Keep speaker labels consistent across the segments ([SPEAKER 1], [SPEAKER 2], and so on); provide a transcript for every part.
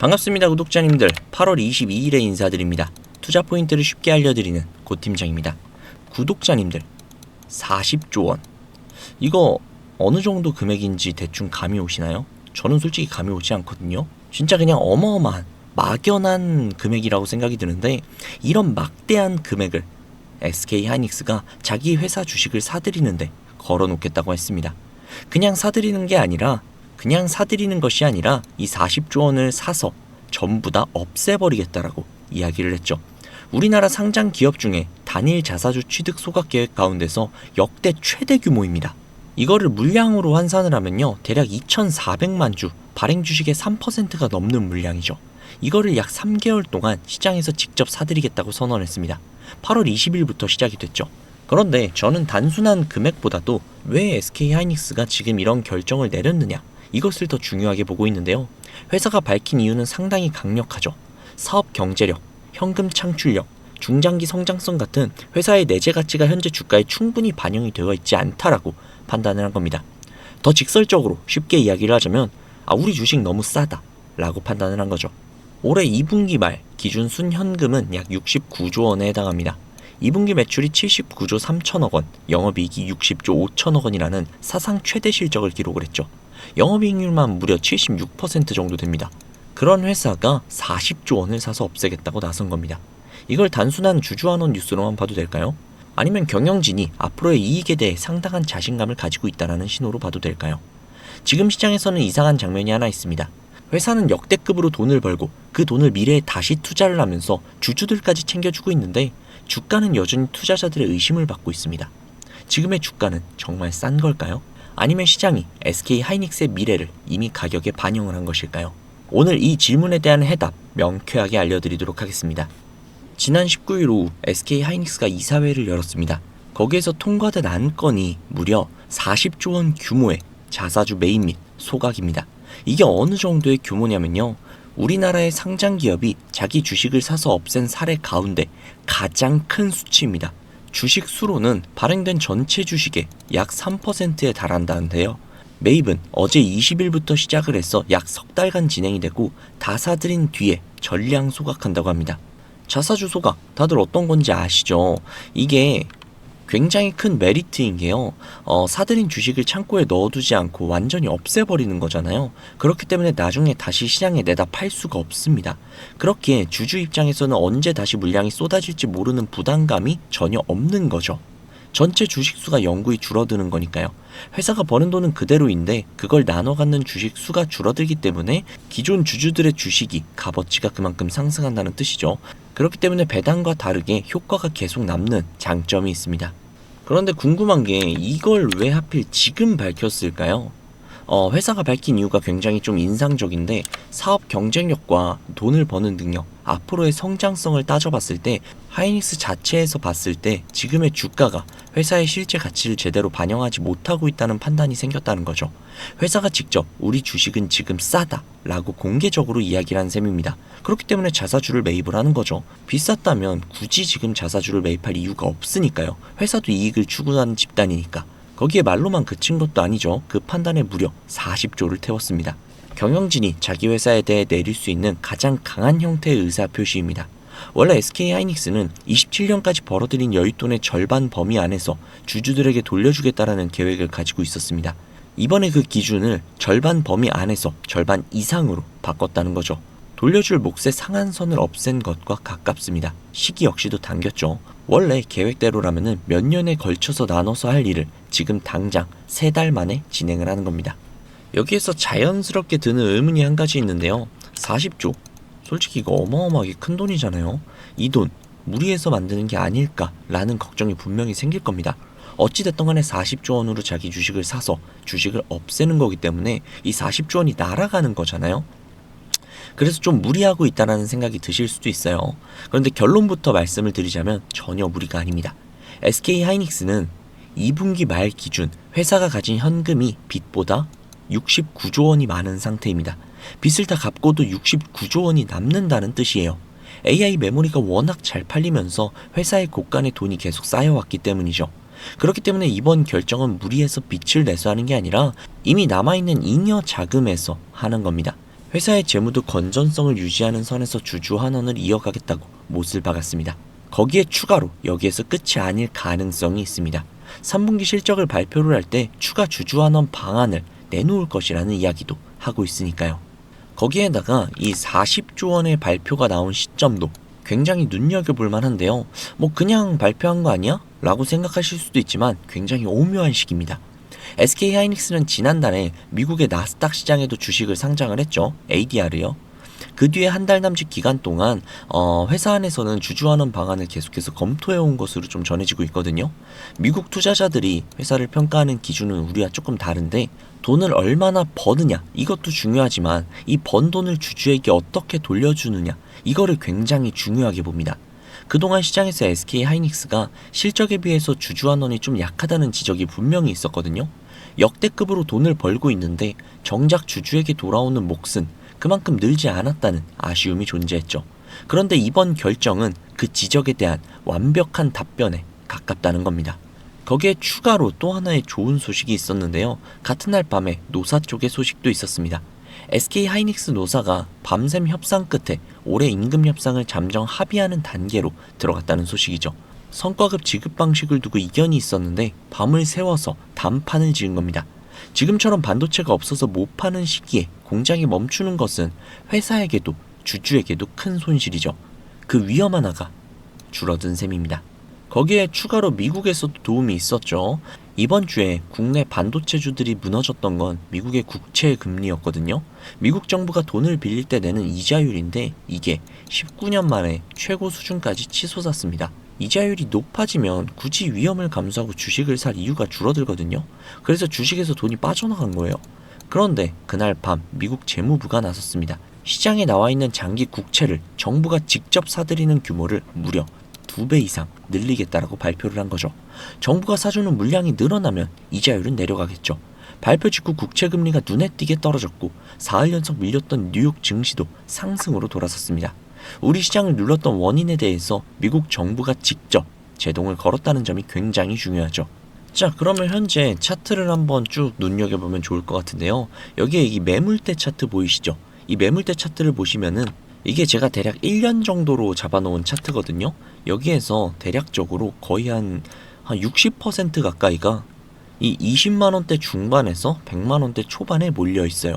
[SPEAKER 1] 반갑습니다 구독자님들. 8월 22일에 인사드립니다. 투자 포인트를 쉽게 알려드리는 고팀장입니다. 구독자님들, 40조 원, 이거 어느 정도 금액인지 대충 감이 오시나요? 저는 솔직히 감이 오지 않거든요. 진짜 그냥 어마어마한 막연한 금액이라고 생각이 드는데, 이런 막대한 금액을 SK하이닉스가 자기 회사 주식을 사들이는데 걸어놓겠다고 했습니다. 그냥 사들이는 것이 아니라 이 40조 원을 사서 전부 다 없애버리겠다라고 이야기를 했죠. 우리나라 상장 기업 중에 단일 자사주 취득 소각 계획 가운데서 역대 최대 규모입니다. 이거를 물량으로 환산을 하면요, 대략 2,400만 주, 발행 주식의 3%가 넘는 물량이죠. 이거를 약 3개월 동안 시장에서 직접 사들이겠다고 선언했습니다. 8월 20일부터 시작이 됐죠. 그런데 저는 단순한 금액보다도 왜 SK하이닉스가 지금 이런 결정을 내렸느냐, 이것을 더 중요하게 보고 있는데요. 회사가 밝힌 이유는 상당히 강력하죠. 사업 경제력, 현금 창출력, 중장기 성장성 같은 회사의 내재 가치가 현재 주가에 충분히 반영이 되어 있지 않다라고 판단을 한 겁니다. 더 직설적으로 쉽게 이야기를 하자면 우리 주식 너무 싸다 라고 판단을 한 거죠. 올해 2분기 말 기준 순현금은 약 69조 원에 해당합니다. 2분기 매출이 79조 3천억 원, 영업이익이 60조 5천억 원이라는 사상 최대 실적을 기록을 했죠. 영업이익률만 무려 76% 정도 됩니다. 그런 회사가 40조 원을 사서 없애겠다고 나선 겁니다. 이걸 단순한 주주환원 뉴스로만 봐도 될까요? 아니면 경영진이 앞으로의 이익에 대해 상당한 자신감을 가지고 있다는 신호로 봐도 될까요? 지금 시장에서는 이상한 장면이 하나 있습니다. 회사는 역대급으로 돈을 벌고 그 돈을 미래에 다시 투자를 하면서 주주들까지 챙겨주고 있는데, 주가는 여전히 투자자들의 의심을 받고 있습니다. 지금의 주가는 정말 싼 걸까요? 아니면 시장이 SK하이닉스의 미래를 이미 가격에 반영을 한 것일까요? 오늘 이 질문에 대한 해답 명쾌하게 알려드리도록 하겠습니다. 지난 19일 오후 SK하이닉스가 이사회를 열었습니다. 거기에서 통과된 안건이 무려 40조 원 규모의 자사주 매입 및 소각입니다. 이게 어느 정도의 규모냐면요, 우리나라의 상장 기업이 자기 주식을 사서 없앤 사례 가운데 가장 큰 수치입니다. 주식 수로는 발행된 전체 주식의 약 3%에 달한다는데요. 매입은 어제 20일부터 시작을 해서 약 석 달간 진행이 되고, 다 사들인 뒤에 전량 소각한다고 합니다. 자사주 소각, 다들 어떤 건지 아시죠? 이게 굉장히 큰 메리트인 게요, 사들인 주식을 창고에 넣어두지 않고 완전히 없애버리는 거잖아요. 그렇기 때문에 나중에 다시 시장에 내다 팔 수가 없습니다. 그렇기에 주주 입장에서는 언제 다시 물량이 쏟아질지 모르는 부담감이 전혀 없는 거죠. 전체 주식수가 영구히 줄어드는 거니까요. 회사가 버는 돈은 그대로인데 그걸 나눠 갖는 주식 수가 줄어들기 때문에 기존 주주들의 주식이 값어치가 그만큼 상승한다는 뜻이죠. 그렇기 때문에 배당과 다르게 효과가 계속 남는 장점이 있습니다. 그런데 궁금한 게, 이걸 왜 하필 지금 밝혔을까요? 회사가 밝힌 이유가 굉장히 좀 인상적인데, 사업 경쟁력과 돈을 버는 능력, 앞으로의 성장성을 따져봤을 때 하이닉스 자체에서 봤을 때 지금의 주가가 회사의 실제 가치를 제대로 반영하지 못하고 있다는 판단이 생겼다는 거죠. 회사가 직접 우리 주식은 지금 싸다 라고 공개적으로 이야기를 한 셈입니다. 그렇기 때문에 자사주를 매입을 하는 거죠. 비쌌다면 굳이 지금 자사주를 매입할 이유가 없으니까요. 회사도 이익을 추구하는 집단이니까. 거기에 말로만 그친 것도 아니죠. 그 판단에 무려 40조를 태웠습니다. 경영진이 자기 회사에 대해 내릴 수 있는 가장 강한 형태의 의사표시입니다. 원래 SK하이닉스는 27년까지 벌어들인 여윳돈의 절반 범위 안에서 주주들에게 돌려주겠다라는 계획을 가지고 있었습니다. 이번에 그 기준을 절반 범위 안에서 절반 이상으로 바꿨다는 거죠. 돌려줄 몫의 상한선을 없앤 것과 가깝습니다. 시기 역시도 당겼죠. 원래 계획대로라면 몇 년에 걸쳐서 나눠서 할 일을 지금 당장 3달 만에 진행을 하는 겁니다. 여기에서 자연스럽게 드는 의문이 한 가지 있는데요. 40조, 솔직히 이거 어마어마하게 큰 돈이잖아요. 이 돈 무리해서 만드는 게 아닐까라는 걱정이 분명히 생길 겁니다. 어찌됐든 간에 40조 원으로 자기 주식을 사서 주식을 없애는 거기 때문에 이 40조 원이 날아가는 거잖아요. 그래서 좀 무리하고 있다는 생각이 드실 수도 있어요. 그런데 결론부터 말씀을 드리자면 전혀 무리가 아닙니다. SK하이닉스는 2분기 말 기준 회사가 가진 현금이 빚보다 69조 원이 많은 상태입니다. 빚을 다 갚고도 69조 원이 남는다는 뜻이에요. AI 메모리가 워낙 잘 팔리면서 회사의 곳간에 돈이 계속 쌓여왔기 때문이죠. 그렇기 때문에 이번 결정은 무리해서 빚을 내서 하는 게 아니라 이미 남아있는 잉여 자금에서 하는 겁니다. 회사의 재무도 건전성을 유지하는 선에서 주주환원을 이어가겠다고 못을 박았습니다. 거기에 추가로 여기에서 끝이 아닐 가능성이 있습니다. 3분기 실적을 발표를 할 때 추가 주주환원 방안을 내놓을 것이라는 이야기도 하고 있으니까요. 거기에다가 이 40조 원의 발표가 나온 시점도 굉장히 눈여겨볼 만한데요. 뭐 그냥 발표한 거 아니야? 라고 생각하실 수도 있지만 굉장히 오묘한 시기입니다. SK하이닉스는 지난달에 미국의 나스닥 시장에도 주식을 상장을 했죠. ADR요. 그 뒤에 한 달 남짓 기간 동안 회사 안에서는 주주환원 방안을 계속해서 검토해온 것으로 좀 전해지고 있거든요. 미국 투자자들이 회사를 평가하는 기준은 우리와 조금 다른데 돈을 얼마나 버느냐 이것도 중요하지만 이 번 돈을 주주에게 어떻게 돌려주느냐 이거를 굉장히 중요하게 봅니다. 그동안 시장에서 SK하이닉스가 실적에 비해서 주주환원이 좀 약하다는 지적이 분명히 있었거든요. 역대급으로 돈을 벌고 있는데 정작 주주에게 돌아오는 몫은 그만큼 늘지 않았다는 아쉬움이 존재했죠. 그런데 이번 결정은 그 지적에 대한 완벽한 답변에 가깝다는 겁니다. 거기에 추가로 또 하나의 좋은 소식이 있었는데요. 같은 날 밤에 노사 쪽의 소식도 있었습니다. SK하이닉스 노사가 밤샘 협상 끝에 올해 임금 협상을 잠정 합의하는 단계로 들어갔다는 소식이죠. 성과급 지급 방식을 두고 이견이 있었는데 밤을 새워서 단판을 지은 겁니다. 지금처럼 반도체가 없어서 못 파는 시기에 공장이 멈추는 것은 회사에게도 주주에게도 큰 손실이죠. 그 위험 하나가 줄어든 셈입니다. 거기에 추가로 미국에서도 도움이 있었죠. 이번 주에 국내 반도체주들이 무너졌던 건 미국의 국채 금리였거든요. 미국 정부가 돈을 빌릴 때 내는 이자율인데 이게 19년 만에 최고 수준까지 치솟았습니다. 이자율이 높아지면 굳이 위험을 감수하고 주식을 살 이유가 줄어들거든요. 그래서 주식에서 돈이 빠져나간 거예요. 그런데 그날 밤 미국 재무부가 나섰습니다. 시장에 나와 있는 장기 국채를 정부가 직접 사들이는 규모를 무려 2배 이상 늘리겠다라고 발표를 한 거죠. 정부가 사주는 물량이 늘어나면 이자율은 내려가겠죠. 발표 직후 국채 금리가 눈에 띄게 떨어졌고 4일 연속 밀렸던 뉴욕 증시도 상승으로 돌아섰습니다. 우리 시장을 눌렀던 원인에 대해서 미국 정부가 직접 제동을 걸었다는 점이 굉장히 중요하죠. 자, 그러면 현재 차트를 한번 쭉 눈여겨보면 좋을 것 같은데요. 여기에 이 매물대 차트 보이시죠? 이 매물대 차트를 보시면은 이게 제가 대략 1년 정도로 잡아놓은 차트거든요. 여기에서 대략적으로 거의 한 60% 가까이가 이 20만원대 중반에서 100만원대 초반에 몰려 있어요.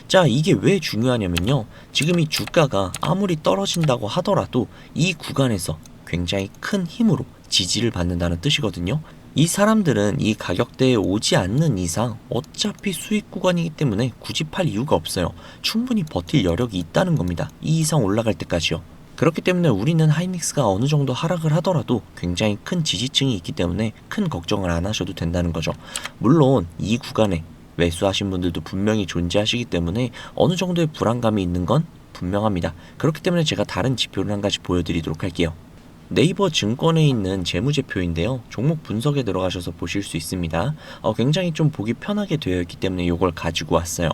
[SPEAKER 1] 자, 이게 왜 중요하냐면요. 지금 이 주가가 아무리 떨어진다고 하더라도 이 구간에서 굉장히 큰 힘으로 지지를 받는다는 뜻이거든요. 이 사람들은 이 가격대에 오지 않는 이상 어차피 수익 구간이기 때문에 굳이 팔 이유가 없어요. 충분히 버틸 여력이 있다는 겁니다. 이 이상 올라갈 때까지요. 그렇기 때문에 우리는 하이닉스가 어느 정도 하락을 하더라도 굉장히 큰 지지층이 있기 때문에 큰 걱정을 안 하셔도 된다는 거죠. 물론 이 구간에 매수하신 분들도 분명히 존재하시기 때문에 어느 정도의 불안감이 있는 건 분명합니다. 그렇기 때문에 제가 다른 지표를 한 가지 보여드리도록 할게요. 네이버 증권에 있는 재무제표인데요. 종목 분석에 들어가셔서 보실 수 있습니다. 굉장히 좀 보기 편하게 되어 있기 때문에 이걸 가지고 왔어요.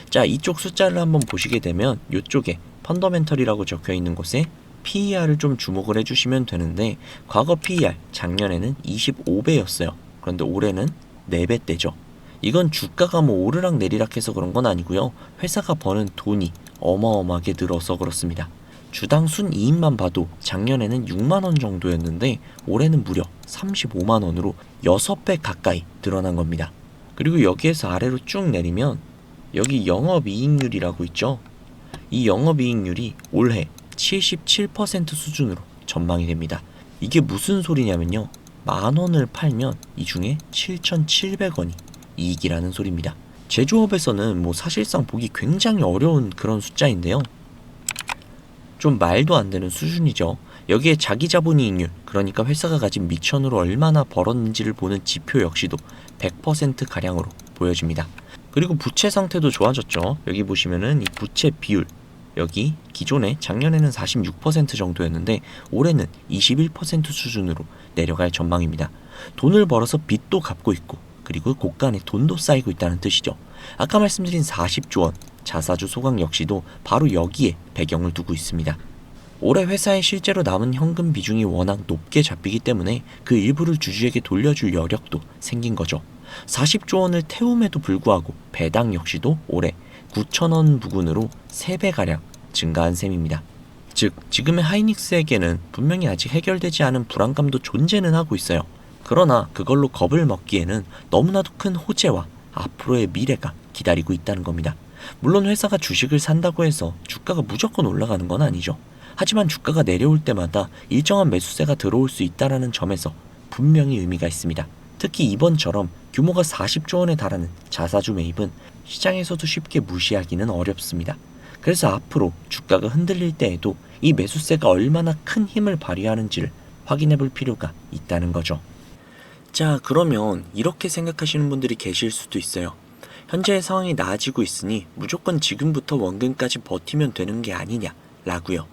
[SPEAKER 1] 자, 이쪽 숫자를 한번 보시게 되면 이쪽에 펀더멘털이라고 적혀 있는 곳에 PER을 좀 주목을 해주시면 되는데 과거 PER 작년에는 25배였어요. 그런데 올해는 4배대죠. 이건 주가가 뭐 오르락 내리락 해서 그런 건 아니고요. 회사가 버는 돈이 어마어마하게 늘어서 그렇습니다. 주당 순이익만 봐도 작년에는 6만원 정도였는데 올해는 무려 35만원으로 6배 가까이 늘어난 겁니다. 그리고 여기에서 아래로 쭉 내리면 여기 영업이익률이라고 있죠. 이 영업이익률이 올해 77% 수준으로 전망이 됩니다. 이게 무슨 소리냐면요. 만원을 팔면 이 중에 7,700원이 이익이라는 소리입니다. 제조업에서는 뭐 사실상 보기 굉장히 어려운 그런 숫자인데요. 좀 말도 안 되는 수준이죠. 여기에 자기자본이익률, 그러니까 회사가 가진 미천으로 얼마나 벌었는지를 보는 지표 역시도 100%가량으로 보여집니다. 그리고 부채 상태도 좋아졌죠. 여기 보시면은 이 부채 비율, 여기 기존에 작년에는 46% 정도였는데 올해는 21% 수준으로 내려갈 전망입니다. 돈을 벌어서 빚도 갚고 있고 그리고 곳간에 돈도 쌓이고 있다는 뜻이죠. 아까 말씀드린 40조 원 자사주 소강 역시도 바로 여기에 배경을 두고 있습니다. 올해 회사에 실제로 남은 현금 비중이 워낙 높게 잡히기 때문에 그 일부를 주주에게 돌려줄 여력도 생긴 거죠. 40조 원을 태움에도 불구하고 배당 역시도 올해 9,000원 부근으로 3배가량 증가한 셈입니다. 즉 지금의 하이닉스에게는 분명히 아직 해결되지 않은 불안감도 존재는 하고 있어요. 그러나 그걸로 겁을 먹기에는 너무나도 큰 호재와 앞으로의 미래가 기다리고 있다는 겁니다. 물론 회사가 주식을 산다고 해서 주가가 무조건 올라가는 건 아니죠. 하지만 주가가 내려올 때마다 일정한 매수세가 들어올 수 있다는 점에서 분명히 의미가 있습니다. 특히 이번처럼 규모가 40조 원에 달하는 자사주 매입은 시장에서도 쉽게 무시하기는 어렵습니다. 그래서 앞으로 주가가 흔들릴 때에도 이 매수세가 얼마나 큰 힘을 발휘하는지를 확인해 볼 필요가 있다는 거죠. 자, 그러면 이렇게 생각하시는 분들이 계실 수도 있어요. 현재의 상황이 나아지고 있으니 무조건 지금부터 원금까지 버티면 되는 게 아니냐 라고요.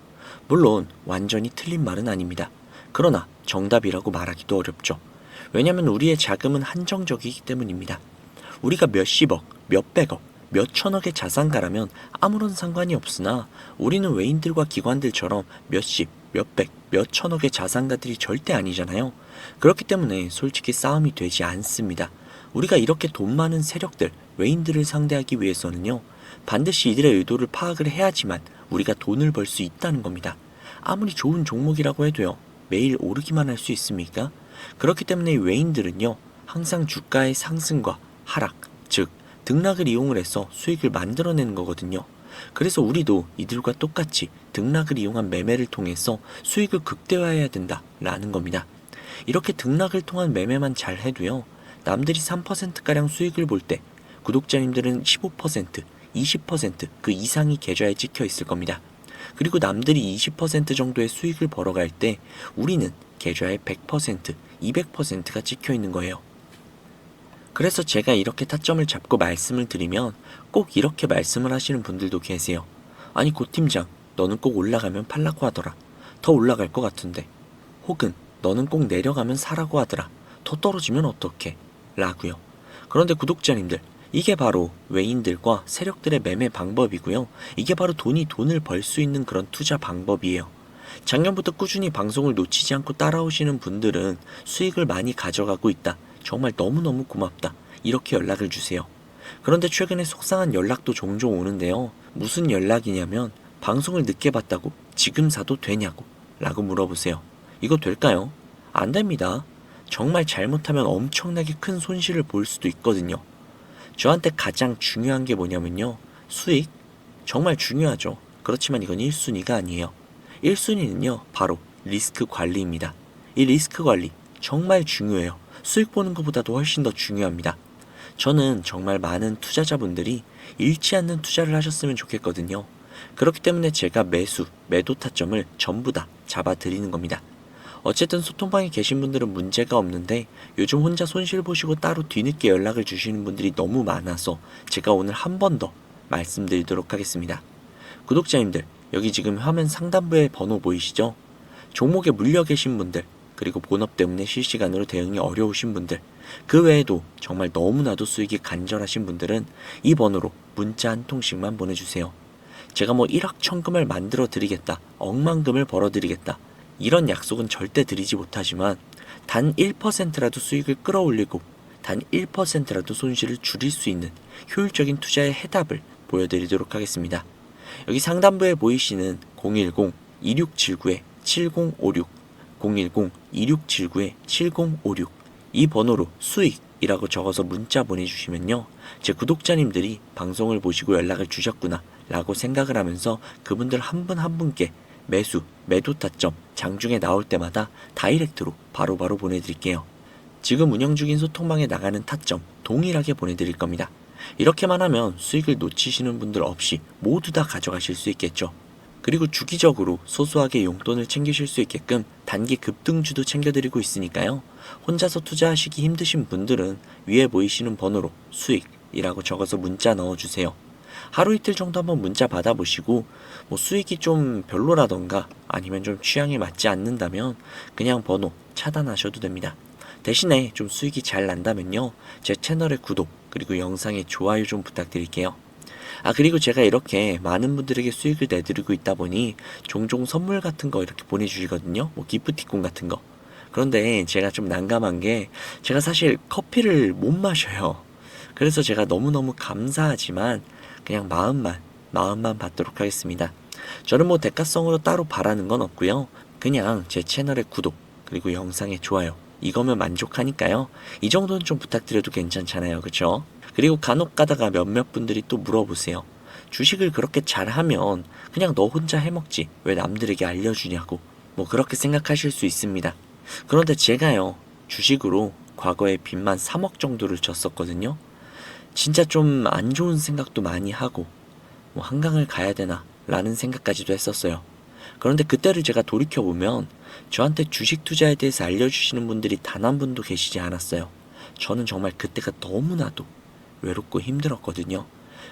[SPEAKER 1] 물론 완전히 틀린 말은 아닙니다. 그러나 정답이라고 말하기도 어렵죠. 왜냐면 우리의 자금은 한정적이기 때문입니다. 우리가 몇십억, 몇백억, 몇천억의 자산가라면 아무런 상관이 없으나 우리는 외인들과 기관들처럼 몇십, 몇백, 몇천억의 자산가들이 절대 아니잖아요. 그렇기 때문에 솔직히 싸움이 되지 않습니다. 우리가 이렇게 돈 많은 세력들, 외인들을 상대하기 위해서는요, 반드시 이들의 의도를 파악을 해야지만 우리가 돈을 벌 수 있다는 겁니다. 아무리 좋은 종목이라고 해도요, 매일 오르기만 할 수 있습니까? 그렇기 때문에 외인들은요, 항상 주가의 상승과 하락, 즉 등락을 이용을 해서 수익을 만들어내는 거거든요. 그래서 우리도 이들과 똑같이 등락을 이용한 매매를 통해서 수익을 극대화해야 된다라는 겁니다. 이렇게 등락을 통한 매매만 잘 해도요, 남들이 3%가량 수익을 볼 때 구독자님들은 15%, 20% 그 이상이 계좌에 찍혀 있을 겁니다. 그리고 남들이 20% 정도의 수익을 벌어갈 때 우리는 계좌에 100%, 200%가 찍혀 있는 거예요. 그래서 제가 이렇게 타점을 잡고 말씀을 드리면 꼭 이렇게 말씀을 하시는 분들도 계세요. 아니 고 팀장, 너는 꼭 올라가면 팔라고 하더라. 더 올라갈 것 같은데. 혹은 너는 꼭 내려가면 사라고 하더라. 더 떨어지면 어떡해? 라고요. 그런데 구독자님들, 이게 바로 외인들과 세력들의 매매 방법이고요. 이게 바로 돈을 벌 수 있는 그런 투자 방법이에요. 작년부터 꾸준히 방송을 놓치지 않고 따라오시는 분들은 수익을 많이 가져가고 있다. 정말 너무너무 고맙다. 이렇게 연락을 주세요. 그런데 최근에 속상한 연락도 종종 오는데요. 무슨 연락이냐면 방송을 늦게 봤다고 지금 사도 되냐고 라고 물어보세요. 이거 될까요? 안 됩니다. 정말 잘못하면 엄청나게 큰 손실을 볼 수도 있거든요. 저한테 가장 중요한 게 뭐냐면요. 수익? 정말 중요하죠. 그렇지만 이건 1순위가 아니에요. 1순위는요. 바로 리스크 관리입니다. 이 리스크 관리 정말 중요해요. 수익 보는 것보다도 훨씬 더 중요합니다. 저는 정말 많은 투자자분들이 잃지 않는 투자를 하셨으면 좋겠거든요. 그렇기 때문에 제가 매도 타점을 전부 다 잡아드리는 겁니다. 어쨌든 소통방에 계신 분들은 문제가 없는데 요즘 혼자 손실 보시고 따로 뒤늦게 연락을 주시는 분들이 너무 많아서 제가 오늘 한 번 더 말씀드리도록 하겠습니다. 구독자님들, 여기 지금 화면 상단부에 번호 보이시죠? 종목에 물려 계신 분들, 그리고 본업 때문에 실시간으로 대응이 어려우신 분들, 그 외에도 정말 너무나도 수익이 간절하신 분들은 이 번호로 문자 한 통씩만 보내주세요. 제가 뭐 1억 천금을 만들어 드리겠다, 억만금을 벌어 드리겠다, 이런 약속은 절대 드리지 못하지만 단 1%라도 수익을 끌어올리고 단 1%라도 손실을 줄일 수 있는 효율적인 투자의 해답을 보여드리도록 하겠습니다. 여기 상단부에 보이시는 010-2679-7056 010-2679-7056 이 번호로 수익이라고 적어서 문자 보내주시면요, 제 구독자님들이 방송을 보시고 연락을 주셨구나 라고 생각을 하면서 그분들 한 분 한 분께 매도 타점 장중에 나올 때마다 다이렉트로 바로바로 보내드릴게요. 지금 운영 중인 소통방에 나가는 타점 동일하게 보내드릴 겁니다. 이렇게만 하면 수익을 놓치시는 분들 없이 모두 다 가져가실 수 있겠죠. 그리고 주기적으로 소소하게 용돈을 챙기실 수 있게끔 단기 급등주도 챙겨드리고 있으니까요. 혼자서 투자하시기 힘드신 분들은 위에 보이시는 번호로 수익이라고 적어서 문자 넣어주세요. 하루 이틀 정도 한번 문자 받아보시고 뭐 수익이 좀 별로라던가 아니면 좀 취향에 맞지 않는다면 그냥 번호 차단하셔도 됩니다. 대신에 좀 수익이 잘 난다면요, 제 채널의 구독 그리고 영상의 좋아요 좀 부탁드릴게요. 그리고 제가 이렇게 많은 분들에게 수익을 내드리고 있다 보니 종종 선물 같은 거 이렇게 보내주시거든요. 뭐 기프티콘 같은 거. 그런데 제가 좀 난감한 게 제가 사실 커피를 못 마셔요. 그래서 제가 너무너무 감사하지만 그냥 마음만 받도록 하겠습니다. 저는 뭐 대가성으로 따로 바라는 건 없고요. 그냥 제 채널의 구독, 그리고 영상의 좋아요, 이거면 만족하니까요. 이 정도는 좀 부탁드려도 괜찮잖아요. 그쵸? 그리고 간혹 가다가 몇몇 분들이 또 물어보세요. 주식을 그렇게 잘하면 그냥 너 혼자 해먹지 왜 남들에게 알려주냐고, 뭐 그렇게 생각하실 수 있습니다. 그런데 제가요, 주식으로 과거에 빚만 3억 정도를 졌었거든요. 진짜 좀 안 좋은 생각도 많이 하고, 뭐 한강을 가야 되나 라는 생각까지도 했었어요. 그런데 그때를 제가 돌이켜보면 저한테 주식 투자에 대해서 알려주시는 분들이 단 한 분도 계시지 않았어요. 저는 정말 그때가 너무나도 외롭고 힘들었거든요.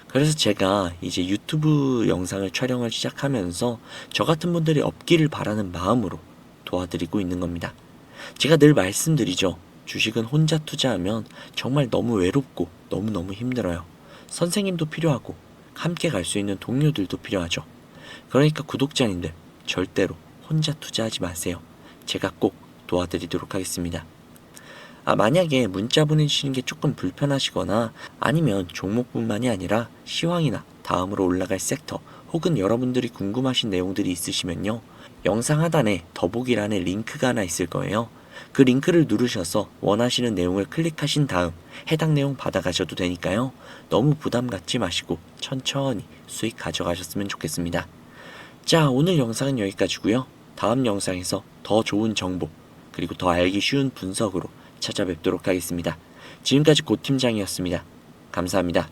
[SPEAKER 1] 그래서 제가 이제 유튜브 영상을 촬영을 시작하면서 저 같은 분들이 없기를 바라는 마음으로 도와드리고 있는 겁니다. 제가 늘 말씀드리죠. 주식은 혼자 투자하면 정말 너무 외롭고 너무너무 힘들어요. 선생님도 필요하고 함께 갈 수 있는 동료들도 필요하죠. 그러니까 구독자님들, 절대로 혼자 투자하지 마세요. 제가 꼭 도와드리도록 하겠습니다. 만약에 문자 보내주시는 게 조금 불편하시거나 아니면 종목뿐만이 아니라 시황이나 다음으로 올라갈 섹터 혹은 여러분들이 궁금하신 내용들이 있으시면요. 영상 하단에 더보기란에 링크가 하나 있을 거예요. 그 링크를 누르셔서 원하시는 내용을 클릭하신 다음 해당 내용 받아가셔도 되니까요. 너무 부담 갖지 마시고 천천히 수익 가져가셨으면 좋겠습니다. 자, 오늘 영상은 여기까지고요. 다음 영상에서 더 좋은 정보 그리고 더 알기 쉬운 분석으로 찾아뵙도록 하겠습니다. 지금까지 고 팀장이었습니다. 감사합니다.